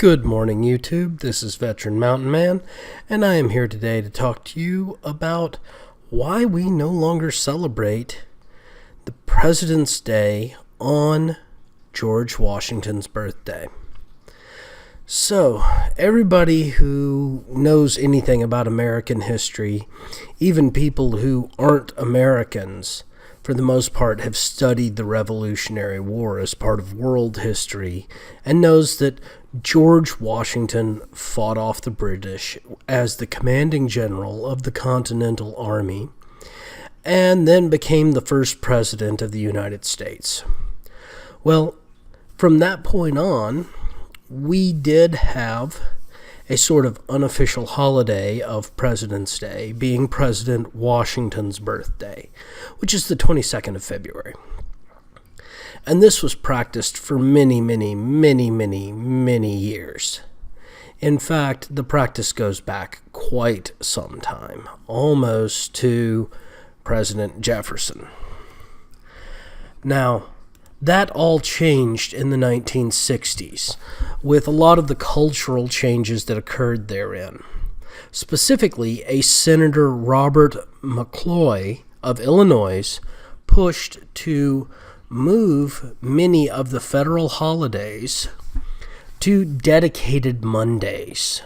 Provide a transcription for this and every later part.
Good morning, YouTube. This is Veteran Mountain Man, and I am here today to talk to you about why we no longer celebrate the President's Day on George Washington's birthday. So, everybody who knows anything about American history, even people who aren't Americans, for the most part have studied the Revolutionary War as part of world history and knows that George Washington fought off the British as the commanding general of the Continental Army and then became the first president of the United States. Well, from that point on, we did have a sort of unofficial holiday of President's Day being President Washington's birthday, which is the 22nd of February. And this was practiced for many years. In fact, the practice goes back quite some time, almost to President Jefferson. Now, that all changed in the 1960s with a lot of the cultural changes that occurred therein. Specifically, a Senator Robert McCloy of Illinois pushed to move many of the federal holidays to dedicated Mondays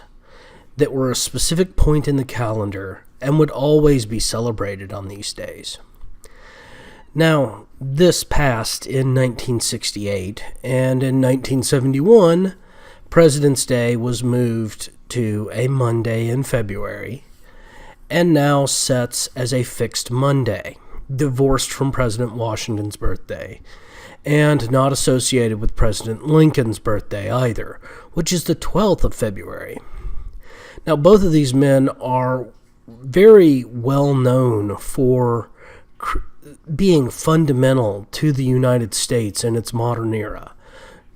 that were a specific point in the calendar and would always be celebrated on these days. Now, this passed in 1968, and in 1971, President's Day was moved to a Monday in February, and now sets as a fixed Monday, divorced from President Washington's birthday, and not associated with President Lincoln's birthday either, which is the 12th of February. Now, both of these men are very well known for being fundamental to the United States in its modern era.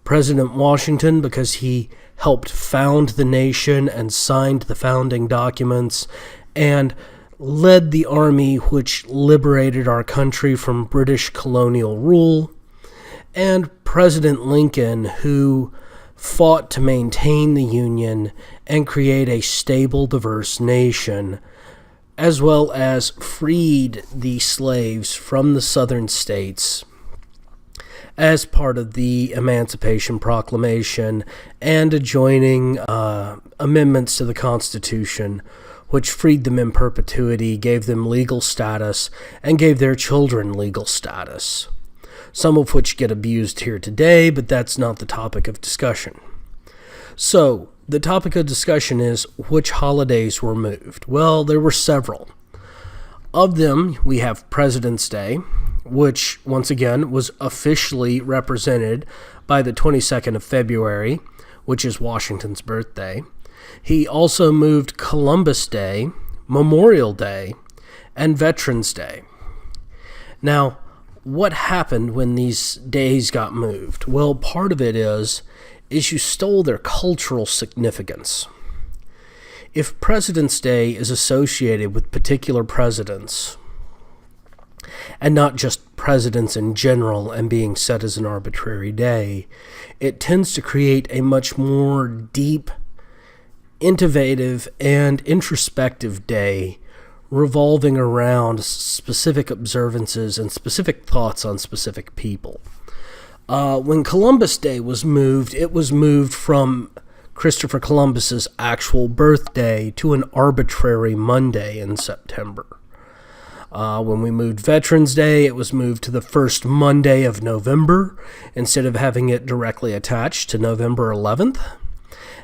President Washington, because he helped found the nation and signed the founding documents and led the army which liberated our country from British colonial rule, and President Lincoln, who fought to maintain the Union and create a stable, diverse nation, as well as freed the slaves from the southern states as part of the Emancipation Proclamation and adjoining amendments to the Constitution, which freed them in perpetuity, gave them legal status, and gave their children legal status, some of which get abused here today, but that's not the topic of discussion. So, the topic of discussion is which holidays were moved. Well, there were several. Of them, we have President's Day, which, once again, was officially represented by the 22nd of February, which is Washington's birthday. He also moved Columbus Day, Memorial Day, and Veterans Day. Now, what happened when these days got moved? Well, part of it is you stole their cultural significance. If President's Day is associated with particular presidents, and not just presidents in general and being set as an arbitrary day, it tends to create a much more deep, innovative, and introspective day revolving around specific observances and specific thoughts on specific people. When Columbus Day was moved, it was moved from Christopher Columbus's actual birthday to an arbitrary Monday in September. When we moved Veterans Day, it was moved to the first Monday of November instead of having it directly attached to November 11th.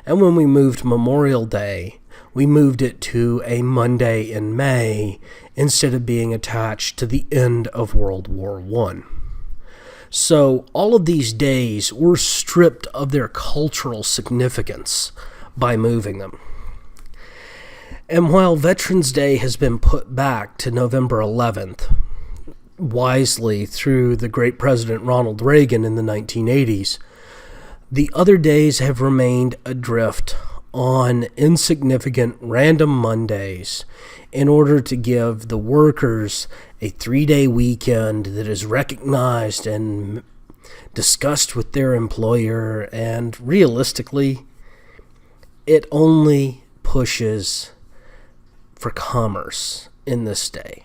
And when we moved Memorial Day, we moved it to a Monday in May instead of being attached to the end of World War I. So all of these days were stripped of their cultural significance by moving them. And while Veterans Day has been put back to November 11th, wisely through the great President Ronald Reagan in the 1980s, the other days have remained adrift on insignificant random Mondays in order to give the workers a 3-day weekend that is recognized and discussed with their employer and realistically it only pushes for commerce in this day.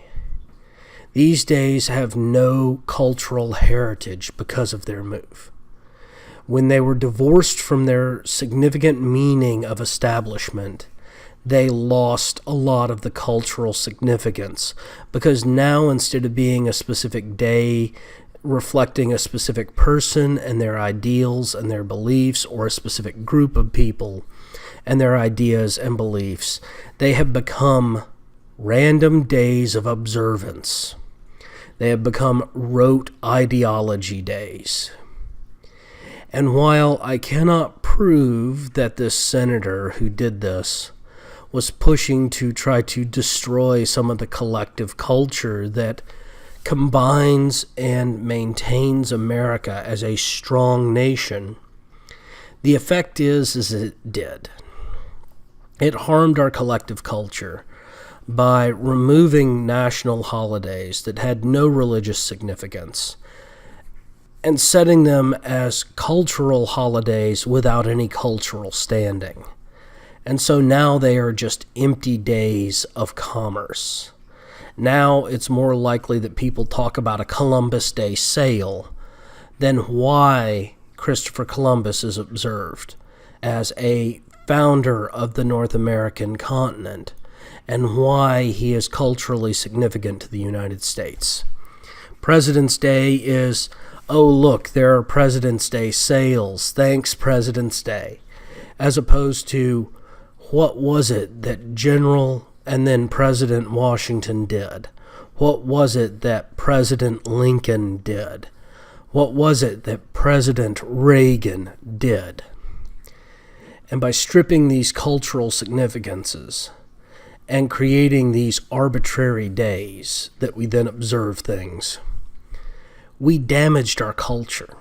These days have no cultural heritage because of their move. When they were divorced from their significant meaning of establishment, they lost a lot of the cultural significance, because now, instead of being a specific day reflecting a specific person and their ideals and their beliefs, or a specific group of people and their ideas and beliefs, they have become random days of observance. They have become rote ideology days. And while I cannot prove that this senator who did this was pushing to try to destroy some of the collective culture that combines and maintains America as a strong nation, the effect is it did. It harmed our collective culture by removing national holidays that had no religious significance and setting them as cultural holidays without any cultural standing. And so now they are just empty days of commerce. Now it's more likely that people talk about a Columbus Day sale than why Christopher Columbus is observed as a founder of the North American continent and why he is culturally significant to the United States. President's Day is, oh look, there are President's Day sales, thanks President's Day, as opposed to what was it that General and then President Washington did? What was it that President Lincoln did? What was it that President Reagan did? And by stripping these cultural significances and creating these arbitrary days that we then observe things, we damaged our culture.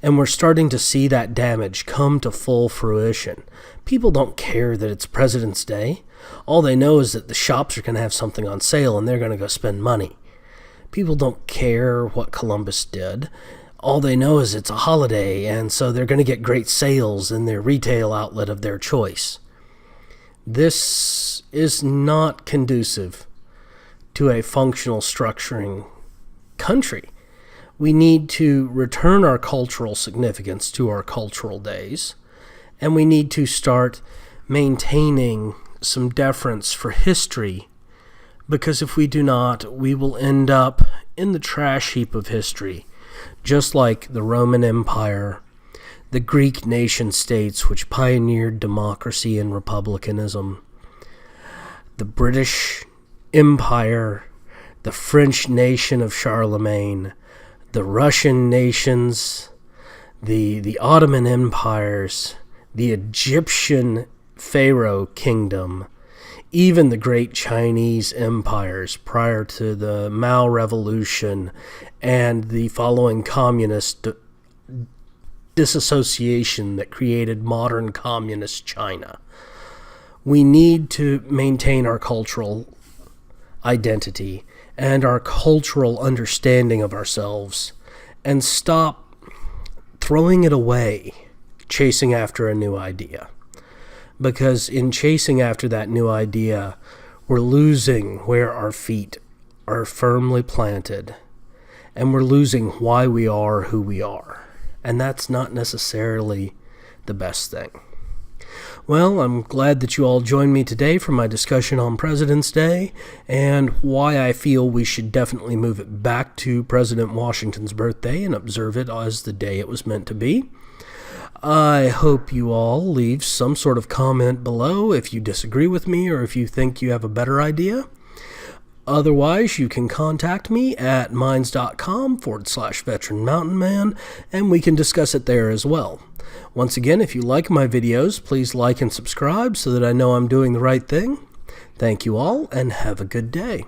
And we're starting to see that damage come to full fruition. People don't care that it's President's Day. All they know is that the shops are going to have something on sale and they're going to go spend money. People don't care what Columbus did. All they know is it's a holiday, and so they're going to get great sales in their retail outlet of their choice. This is not conducive to a functional structuring country. We need to return our cultural significance to our cultural days, and we need to start maintaining some deference for history, because if we do not, we will end up in the trash heap of history, just like the Roman Empire, the Greek nation-states which pioneered democracy and republicanism, the British Empire, the French nation of Charlemagne, the Russian nations, the Ottoman empires, the Egyptian Pharaoh kingdom, even the great Chinese empires prior to the Mao Revolution and the following communist disassociation that created modern communist China. We need to maintain our cultural identity and our cultural understanding of ourselves and stop throwing it away, chasing after a new idea. Because in chasing after that new idea, we're losing where our feet are firmly planted, and we're losing why we are who we are. And that's not necessarily the best thing. Well, I'm glad that you all joined me today for my discussion on President's Day and why I feel we should definitely move it back to President Washington's birthday and observe it as the day it was meant to be. I hope you all leave some sort of comment below if you disagree with me or if you think you have a better idea. Otherwise, you can contact me at minds.com/veteranmountainman, and we can discuss it there as well. Once again, if you like my videos, please like and subscribe so that I know I'm doing the right thing. Thank you all, and have a good day.